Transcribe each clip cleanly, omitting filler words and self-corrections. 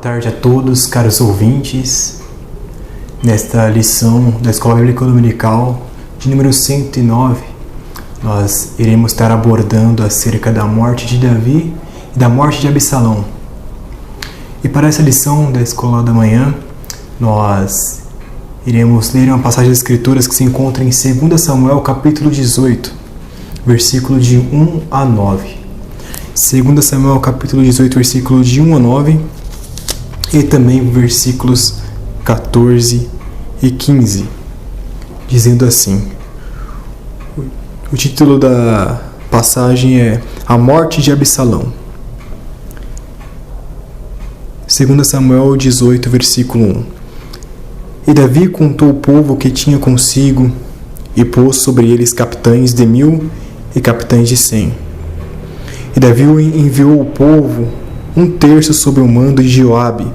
tarde a todos, caros ouvintes. Nesta lição da Escola Bíblica Dominical de número 109, nós iremos estar abordando acerca da morte de Davi e da morte de Absalão. E para essa lição da Escola da Manhã, nós iremos ler uma passagem das Escrituras que se encontra em 2 Samuel, capítulo 18, versículo de 1 a 9. 2 Samuel, capítulo 18, versículo de 1 a 9, e também versículos 14 e 15, dizendo assim: o título da passagem é A Morte de Absalão. 2 Samuel 18, versículo 1. E Davi contou o povo que tinha consigo, e pôs sobre eles capitães de 1000 e capitães de 100. E Davi enviou o povo, um terço sob o mando de Joabe,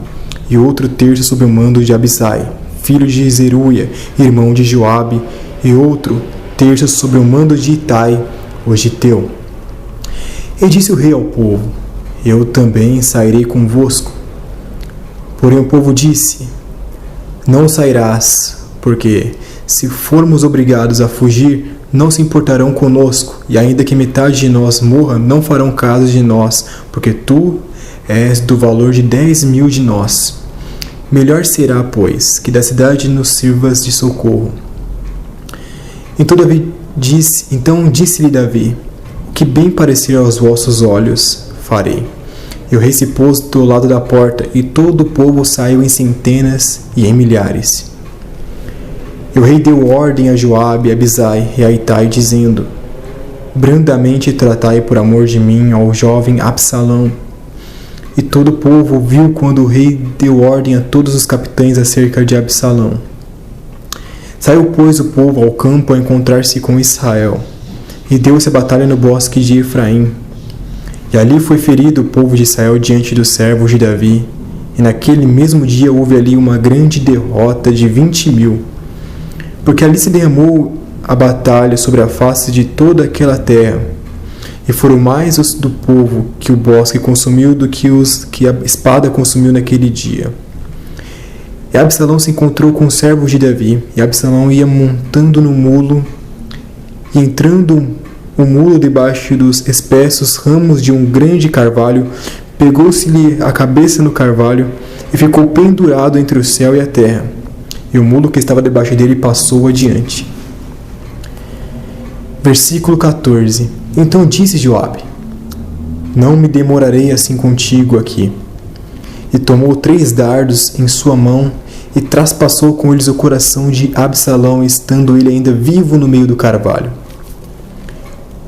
e outro terço sob o mando de Abisai, filho de Zeruia, irmão de Joabe, e outro terço sob o mando de Itai, o giteu. E disse o rei ao povo: Eu também sairei convosco. Porém o povo disse: Não sairás, porque, se formos obrigados a fugir, não se importarão conosco, e ainda que metade de nós morra, não farão caso de nós, porque tu és do valor de 10.000 de nós. Melhor será, pois, que da cidade nos sirvas de socorro. Então disse-lhe Davi: O que bem parecer aos vossos olhos, farei. E o rei se pôs do lado da porta, e todo o povo saiu em centenas e em milhares. E o rei deu ordem a Joabe, a Abisai e a Itai, dizendo: Brandamente tratai por amor de mim ao jovem Absalão. E todo o povo ouviu quando o rei deu ordem a todos os capitães acerca de Absalão. Saiu, pois, o povo ao campo a encontrar-se com Israel, e deu-se a batalha no bosque de Efraim. E ali foi ferido o povo de Israel diante dos servos de Davi, e naquele mesmo dia houve ali uma grande derrota de 20.000, porque ali se derramou a batalha sobre a face de toda aquela terra, e foram mais os do povo que o bosque consumiu do que os que a espada consumiu naquele dia. E Absalão se encontrou com os servos de Davi, e Absalão ia montando no mulo, e entrando o mulo debaixo dos espessos ramos de um grande carvalho, pegou-se-lhe a cabeça no carvalho, e ficou pendurado entre o céu e a terra, e o mulo que estava debaixo dele passou adiante. Versículo 14. Então disse Joabe: Não me demorarei assim contigo aqui. E tomou 3 dardos em sua mão, e traspassou com eles o coração de Absalão, estando ele ainda vivo no meio do carvalho.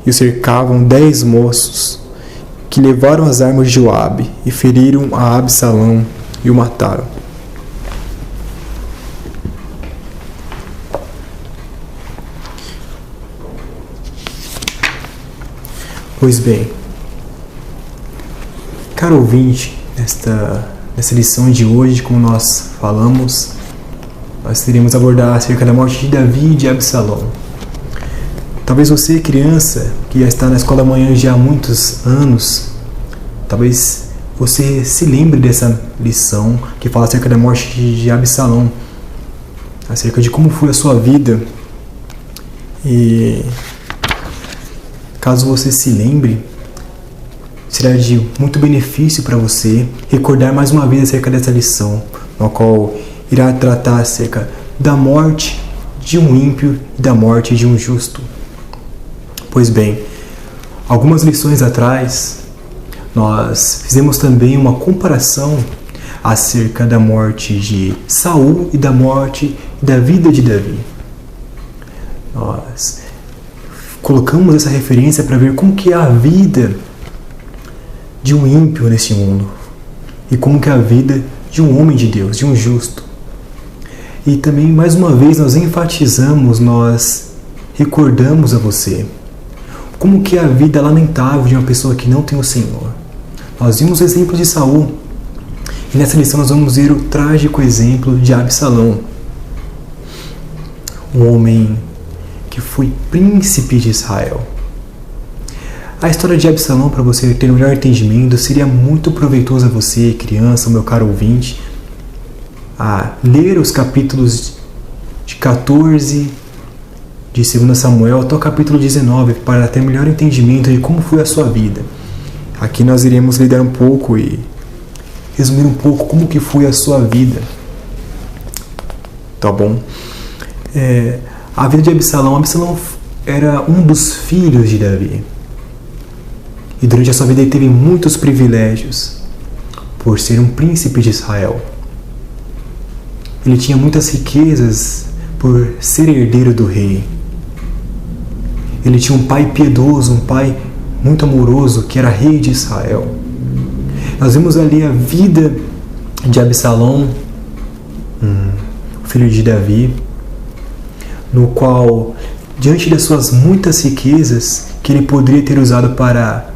E o cercavam 10 moços, que levaram as armas de Joabe, e feriram a Absalão, e o mataram. Pois bem, caro ouvinte, nessa lição de hoje, como nós falamos, nós iremos abordar acerca da morte de Davi e de Absalão. Talvez você, criança, que já está na escola da manhã já há muitos anos, talvez você se lembre dessa lição que fala acerca da morte de Absalão, acerca de como foi a sua vida. E caso você se lembre, será de muito benefício para você recordar mais uma vez acerca dessa lição, na qual irá tratar acerca da morte de um ímpio e da morte de um justo. Pois bem, algumas lições atrás, nós fizemos também uma comparação acerca da morte de Saul e da morte da vida de Davi. Nós colocamos essa referência para ver como que é a vida de um ímpio neste mundo e como que é a vida de um homem de Deus, de um justo. E também, mais uma vez, nós enfatizamos, nós recordamos a você como que é a vida lamentável de uma pessoa que não tem o Senhor. Nós vimos o exemplo de Saul, e nessa lição nós vamos ver o trágico exemplo de Absalão, um homem que foi príncipe de Israel. A história de Absalão, para você ter um melhor entendimento, seria muito proveitoso a você, criança, meu caro ouvinte, a ler os capítulos de 14 de 2 Samuel até o capítulo 19, para ter melhor entendimento de como foi a sua vida. Aqui nós iremos lidar um pouco e resumir um pouco como que foi a sua vida. Tá bom? A vida de Absalão. Absalão era um dos filhos de Davi. E durante a sua vida ele teve muitos privilégios por ser um príncipe de Israel. Ele tinha muitas riquezas por ser herdeiro do rei. Ele tinha um pai piedoso, um pai muito amoroso, que era rei de Israel. Nós vemos ali a vida de Absalão, filho de Davi, no qual, diante das suas muitas riquezas, que ele poderia ter usado para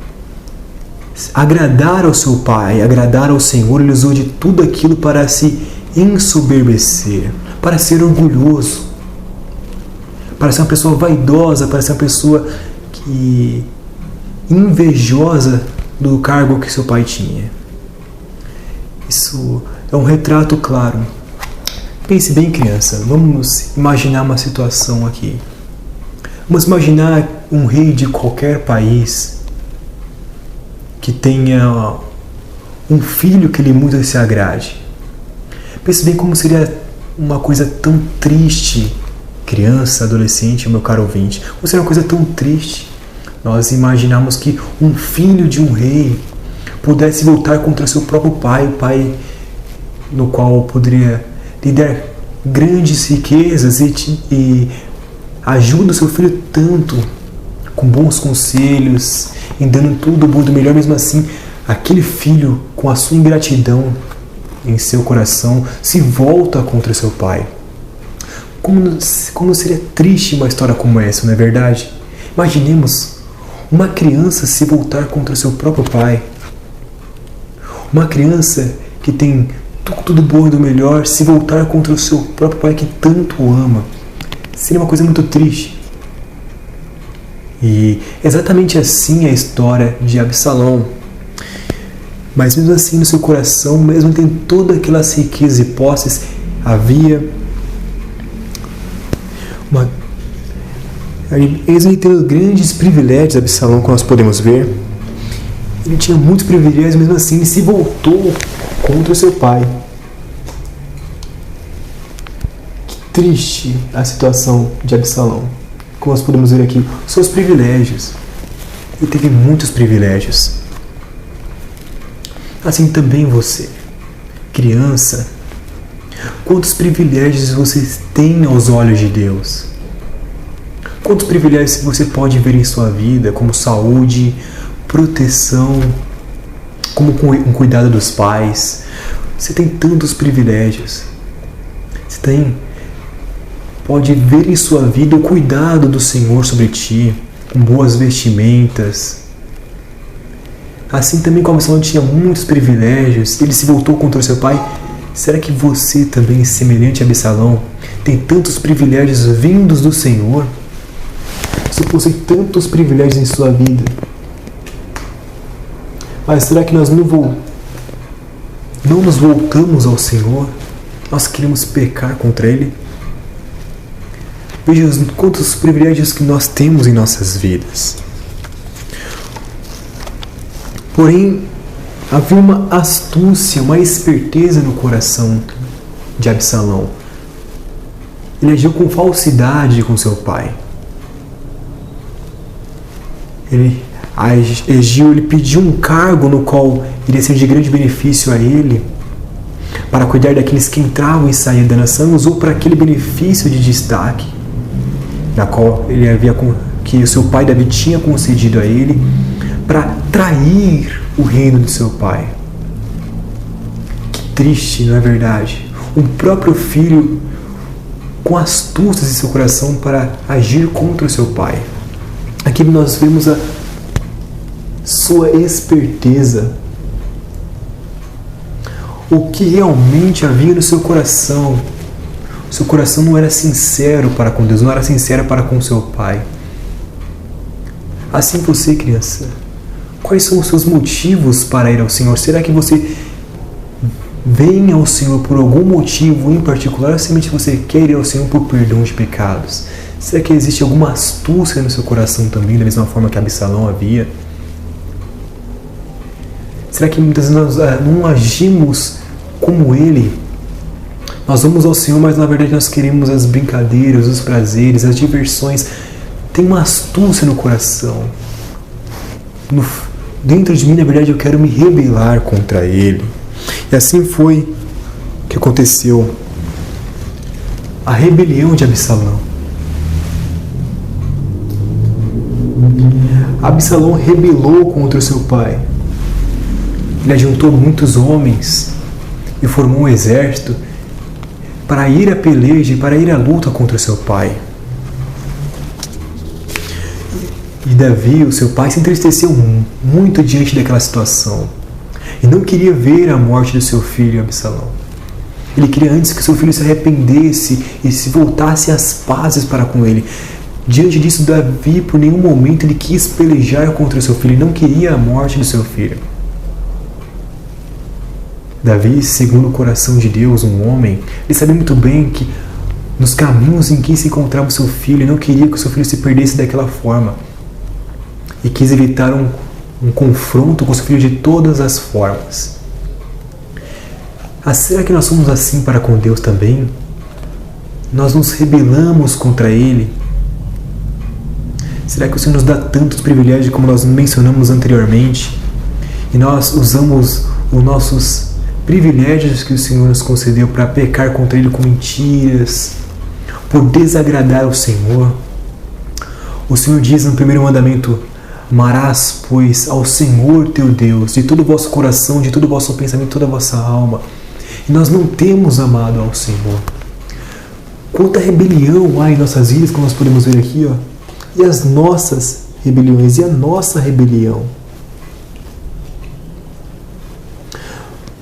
agradar ao seu pai, agradar ao Senhor, ele usou de tudo aquilo para se ensoberbecer, para ser orgulhoso, para ser uma pessoa vaidosa, para ser uma pessoa invejosa do cargo que seu pai tinha. Isso é um retrato claro. Pense bem, criança, vamos imaginar uma situação aqui. Vamos imaginar um rei de qualquer país que tenha um filho que lhe muito se agrade. Pense bem como seria uma coisa tão triste, criança, adolescente, meu caro ouvinte. Como seria uma coisa tão triste nós imaginarmos que um filho de um rei pudesse voltar contra seu próprio pai, o pai no qual poderia lhe dar grandes riquezas e ajuda o seu filho tanto, com bons conselhos, e dando tudo bom do melhor. Mesmo assim, aquele filho, com a sua ingratidão em seu coração, se volta contra seu pai. Como seria triste uma história como essa, não é verdade? Imaginemos uma criança se voltar contra seu próprio pai. Uma criança que tem tudo bom e do melhor se voltar contra o seu próprio pai que tanto o ama. Seria uma coisa muito triste. E exatamente assim é a história de Absalão. Mas mesmo assim, no seu coração, mesmo tendo todas aquelas riquezas e posses, havia ele tendo grandes privilégios, Absalão, como nós podemos ver. Ele tinha muitos privilégios, mesmo assim ele se voltou contra o seu pai. Que triste a situação de Absalão. Como nós podemos ver aqui, seus privilégios. Ele teve muitos privilégios. Assim também você, criança. Quantos privilégios você tem aos olhos de Deus? Quantos privilégios você pode ver em sua vida, como saúde, proteção, como um cuidado dos pais? Você tem tantos privilégios. Você pode ver em sua vida o cuidado do Senhor sobre ti, com boas vestimentas. Assim também como Absalão tinha muitos privilégios, ele se voltou contra o seu pai. Será que você também, semelhante a Absalão, tem tantos privilégios vindos do Senhor? Você possui tantos privilégios em sua vida. Mas será que nós não nos voltamos ao Senhor? Nós queremos pecar contra Ele? Veja quantos privilégios que nós temos em nossas vidas. Porém, havia uma astúcia, uma esperteza no coração de Absalão. Ele agiu com falsidade com seu pai. Ele pediu um cargo no qual iria ser de grande benefício a ele, para cuidar daqueles que entravam e saíam da nação, usou para aquele benefício de destaque, na qual que o seu pai Davi tinha concedido a ele, para trair o reino de seu pai. Que triste, não é verdade? O próprio filho com astúcias em seu coração para agir contra o seu pai. Aqui nós vemos a sua esperteza. O que realmente havia no seu coração. Seu coração não era sincero para com Deus, não era sincero para com seu pai. Assim você, criança, quais são os seus motivos para ir ao Senhor? Será que você vem ao Senhor por algum motivo em particular ou simplesmente você quer ir ao Senhor por perdão de pecados? Será que existe alguma astúcia no seu coração também, da mesma forma que Absalão havia? Será que muitas vezes nós não agimos como ele? Nós vamos ao Senhor, mas na verdade nós queremos as brincadeiras, os prazeres, as diversões. Tem uma astúcia no coração. Dentro de mim, na verdade, eu quero me rebelar contra ele. E assim foi que aconteceu a rebelião de Absalão. Absalão rebelou contra o seu pai. Ele ajuntou muitos homens e formou um exército para ir à peleja, para ir à luta contra o seu pai. E Davi, o seu pai, se entristeceu muito diante daquela situação. E não queria ver a morte do seu filho Absalão. Ele queria antes que seu filho se arrependesse e se voltasse às pazes para com ele. Diante disso, Davi, por nenhum momento, ele quis pelejar contra o seu filho. Ele não queria a morte do seu filho. Davi, segundo o coração de Deus, um homem, ele sabia muito bem que nos caminhos em que se encontrava o seu filho, ele não queria que o seu filho se perdesse daquela forma. E quis evitar um confronto com o seu filho de todas as formas. Será que nós somos assim para com Deus também? Nós nos rebelamos contra Ele? Será que o Senhor nos dá tantos privilégios como nós mencionamos anteriormente? E nós usamos os nossos privilégios que o Senhor nos concedeu para pecar contra Ele com mentiras, por desagradar ao Senhor? O Senhor diz no primeiro mandamento: amarás, pois, ao Senhor teu Deus de todo o vosso coração, de todo o vosso pensamento, de toda a vossa alma. E nós não temos amado ao Senhor. Quanta rebelião há em nossas vidas, como nós podemos ver aqui, ó. E as nossas rebeliões, e a nossa rebelião.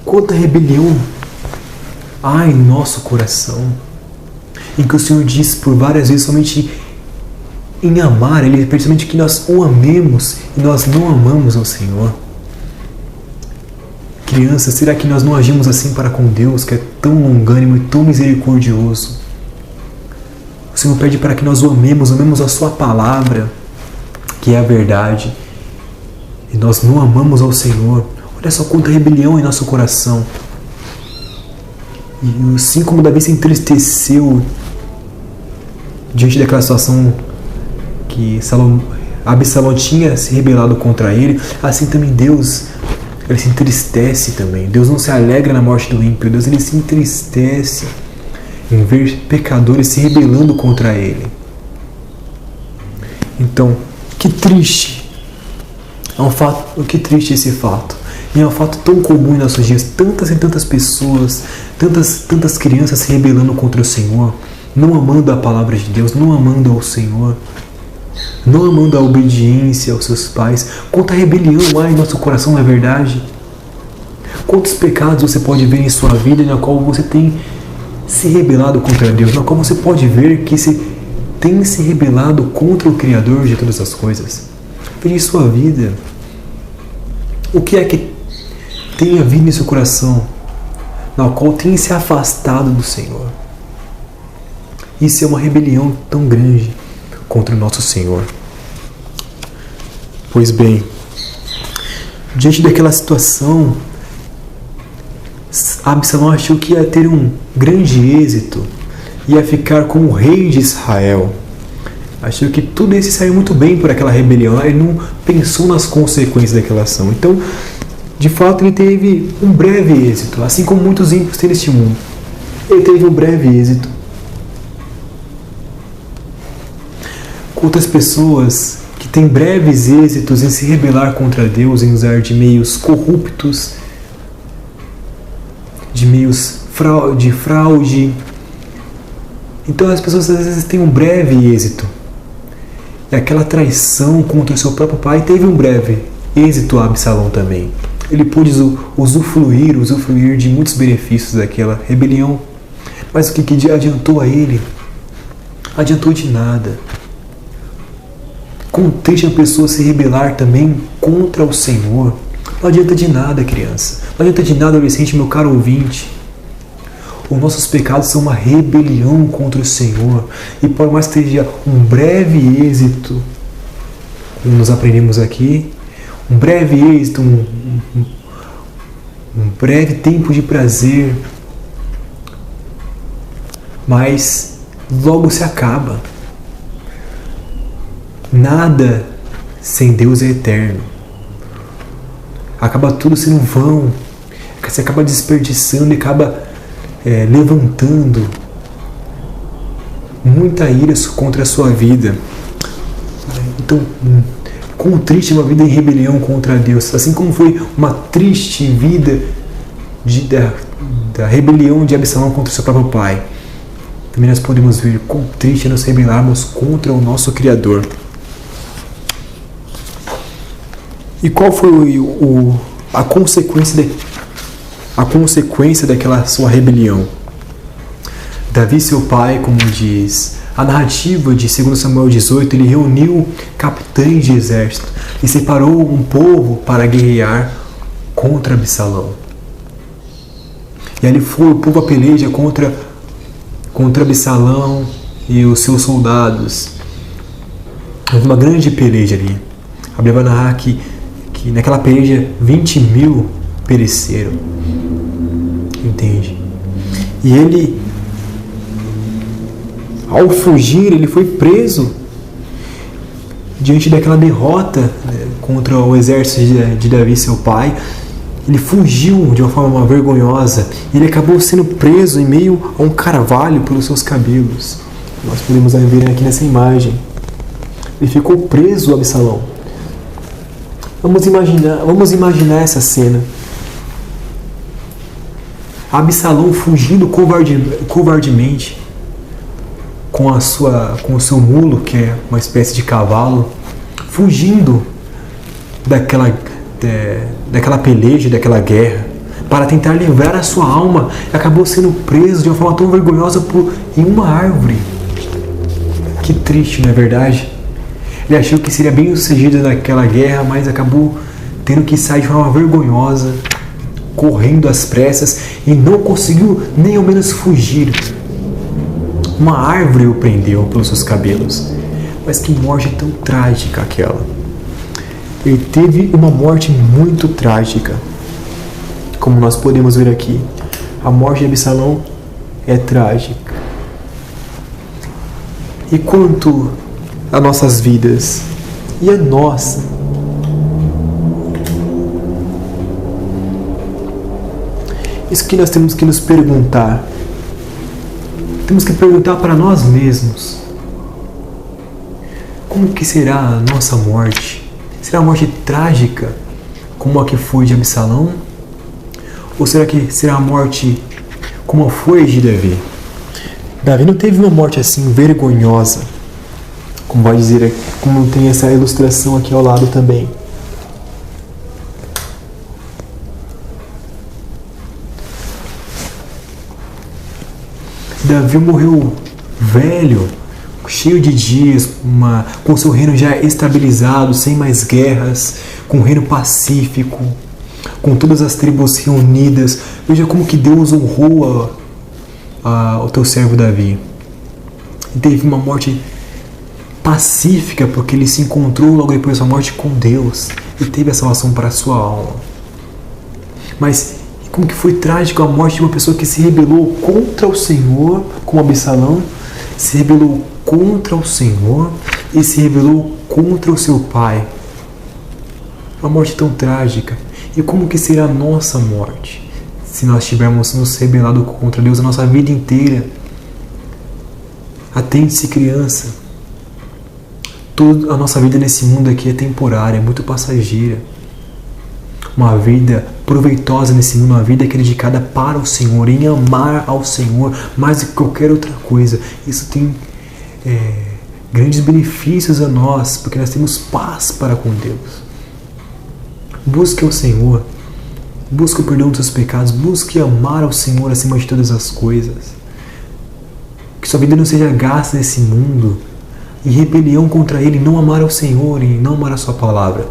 Quanta rebelião há em nosso coração, em que o Senhor diz por várias vezes somente em amar Ele, principalmente que nós o amemos e nós não amamos ao Senhor. Crianças, será que nós não agimos assim para com Deus, que é tão longânimo e tão misericordioso? O Senhor pede para que nós o amemos a Sua palavra, que é a verdade, e nós não amamos ao Senhor. Olha só quanta rebelião em nosso coração. E assim como Davi se entristeceu diante daquela situação que Absalão tinha se rebelado contra ele, assim também Deus, ele se entristece também. Deus não se alegra na morte do ímpio, Deus ele se entristece em ver pecadores se rebelando contra ele. Então, que triste. Que triste esse fato. E é um fato tão comum em nossos dias, tantas e tantas pessoas, tantas crianças se rebelando contra o Senhor, não amando a palavra de Deus, não amando ao Senhor, não amando a obediência aos seus pais. Quanta rebelião há em nosso coração, não é verdade? Quantos pecados você pode ver em sua vida na qual você tem se rebelado contra Deus, na qual você pode ver que tem se rebelado contra o Criador de todas as coisas. Veja em sua vida. O que é que tem havido em seu coração, na qual tem se afastado do Senhor? Isso é uma rebelião tão grande contra o nosso Senhor. Pois bem, diante daquela situação, Absalão achou que ia ter um grande êxito, ia ficar como rei de Israel. Achou que tudo isso saiu muito bem por aquela rebelião. Ele não pensou nas consequências daquela ação. Então, de fato, ele teve um breve êxito, assim como muitos ímpios têm neste mundo. Ele teve um breve êxito. Outras pessoas que têm breves êxitos em se rebelar contra Deus, em usar de meios corruptos, de meios de fraude. Então as pessoas às vezes têm um breve êxito. E aquela traição contra o seu próprio pai teve um breve êxito a Absalão também. Ele pôde usufruir de muitos benefícios daquela rebelião. Mas o que adiantou a ele? Adiantou de nada. Quão triste é a pessoa se rebelar também contra o Senhor. Não adianta de nada, criança. Não adianta de nada, adolescente, meu caro ouvinte. Os nossos pecados são uma rebelião contra o Senhor. E por mais que seja um breve êxito, como nós aprendemos aqui, um breve êxito, um breve tempo de prazer, mas logo se acaba. Nada sem Deus é eterno. Acaba tudo sendo vão. Você acaba desperdiçando e acaba levantando muita ira contra a sua vida. Então, quão triste é uma vida em rebelião contra Deus. Assim como foi uma triste vida da rebelião de Absalão contra o seu próprio pai, também nós podemos ver quão triste é nos rebelarmos contra o nosso Criador. E qual foi a consequência daquela sua rebelião? Davi, seu pai, como diz a narrativa de 2 Samuel 18, ele reuniu capitães de exército e separou um povo para guerrear contra Absalão. E ali foi o povo a peleja contra Absalão e os seus soldados. Houve uma grande peleja ali. A Bíblia vai narrar que naquela peleja 20.000 pereceram. Entende? E ele, ao fugir, ele foi preso diante daquela derrota contra o exército de Davi, seu pai. Ele fugiu de uma forma vergonhosa. Ele acabou sendo preso em meio a um carvalho pelos seus cabelos. Nós podemos ver aqui nessa imagem. Ele ficou preso, Absalão. Vamos imaginar essa cena. Absalão fugindo covardemente com o seu mulo, que é uma espécie de cavalo, fugindo daquela peleja, daquela guerra, para tentar livrar a sua alma, acabou sendo preso de uma forma tão vergonhosa em uma árvore. Que triste, não é verdade? Ele achou que seria bem sucedido naquela guerra, mas acabou tendo que sair de forma vergonhosa, correndo às pressas, e não conseguiu nem ao menos fugir. Uma árvore o prendeu pelos seus cabelos. Mas que morte tão trágica aquela. Ele teve uma morte muito trágica. Como nós podemos ver aqui, a morte de Absalão é trágica. E quanto às nossas vidas? E a nossa? Isso que nós temos que nos perguntar. Temos que perguntar para nós mesmos. Como que será a nossa morte? Será uma morte trágica, como a que foi de Absalão? Ou será que será a morte como foi de Davi? Davi não teve uma morte assim vergonhosa, como vai dizer, como tem essa ilustração aqui ao lado também. Davi morreu velho, cheio de dias, com seu reino já estabilizado, sem mais guerras, com um reino pacífico, com todas as tribos reunidas. Veja como que Deus honrou o teu servo Davi. Ele teve uma morte pacífica, porque ele se encontrou logo depois da sua morte com Deus e teve a salvação para a sua alma. Mas como que foi trágico a morte de uma pessoa que se rebelou contra o Senhor, como Absalão, se rebelou contra o Senhor e se rebelou contra o seu pai. Uma morte tão trágica. E como que será a nossa morte, se nós tivermos nos rebelado contra Deus a nossa vida inteira? Atente-se, criança. Toda a nossa vida nesse mundo aqui é temporária, é muito passageira. Uma vida proveitosa nesse mundo, uma vida que é dedicada para o Senhor, em amar ao Senhor mais do que qualquer outra coisa. Isso tem grandes benefícios a nós, porque nós temos paz para com Deus. Busque o Senhor, busque o perdão dos seus pecados, busque amar ao Senhor acima de todas as coisas. Que sua vida não seja gasta nesse mundo, em rebelião contra Ele, não amar ao Senhor e não amar a Sua palavra.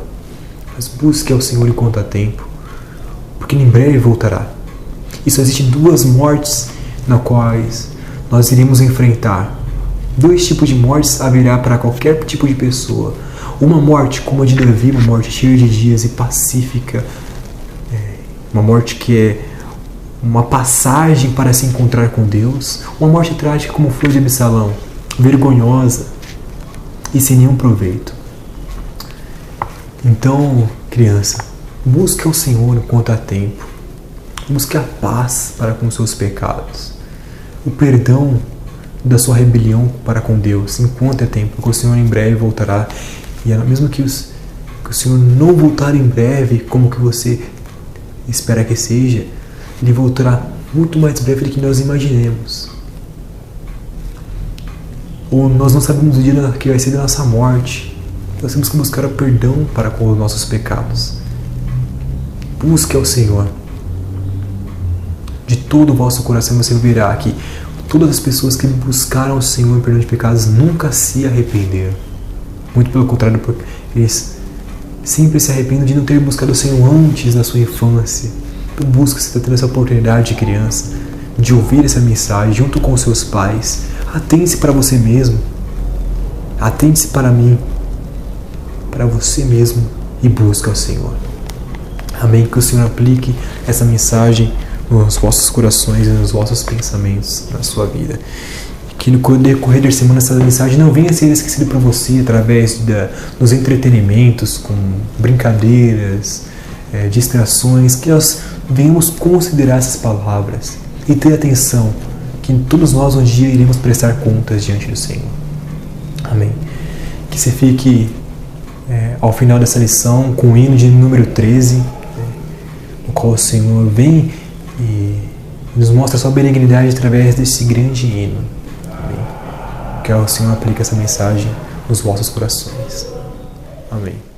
Mas busque ao Senhor enquanto há tempo, porque em breve voltará. E só existem duas mortes na quais nós iremos enfrentar. Dois tipos de mortes haverá para qualquer tipo de pessoa. Uma morte como a de Davi, uma morte cheia de dias e pacífica, uma morte que é uma passagem para se encontrar com Deus. Uma morte trágica como foi de Absalão, vergonhosa e sem nenhum proveito. Então, criança, busque ao Senhor enquanto há tempo. Busque a paz para com seus pecados, o perdão da sua rebelião para com Deus enquanto é tempo, porque o Senhor em breve voltará. E mesmo que o Senhor não voltar em breve como que você espera que seja, Ele voltará muito mais breve do que nós imaginemos. Ou nós não sabemos o dia que vai ser da nossa morte. Nós temos que buscar o perdão para com os nossos pecados. Busque ao Senhor. De todo o vosso coração você verá que todas as pessoas que buscaram o Senhor em perdão de pecados nunca se arrependeram. Muito pelo contrário, eles sempre se arrependem de não ter buscado o Senhor antes da sua infância. Então busca, você está tendo essa oportunidade, criança, de ouvir essa mensagem junto com os seus pais. Atente-se para você mesmo. Atente-se para mim. Para você mesmo e busca o Senhor. Amém? Que o Senhor aplique essa mensagem nos vossos corações e nos vossos pensamentos, na sua vida. Que no decorrer da semana essa mensagem não venha a ser esquecida por você através dos entretenimentos, com brincadeiras, distrações, que nós venhamos considerar essas palavras e ter atenção, que todos nós um dia iremos prestar contas diante do Senhor. Amém. Que você fique ao final dessa lição com o hino de número 13, no qual o Senhor vem e nos mostra a sua benignidade através desse grande hino. Amém. Que o Senhor aplique essa mensagem nos vossos corações. Amém.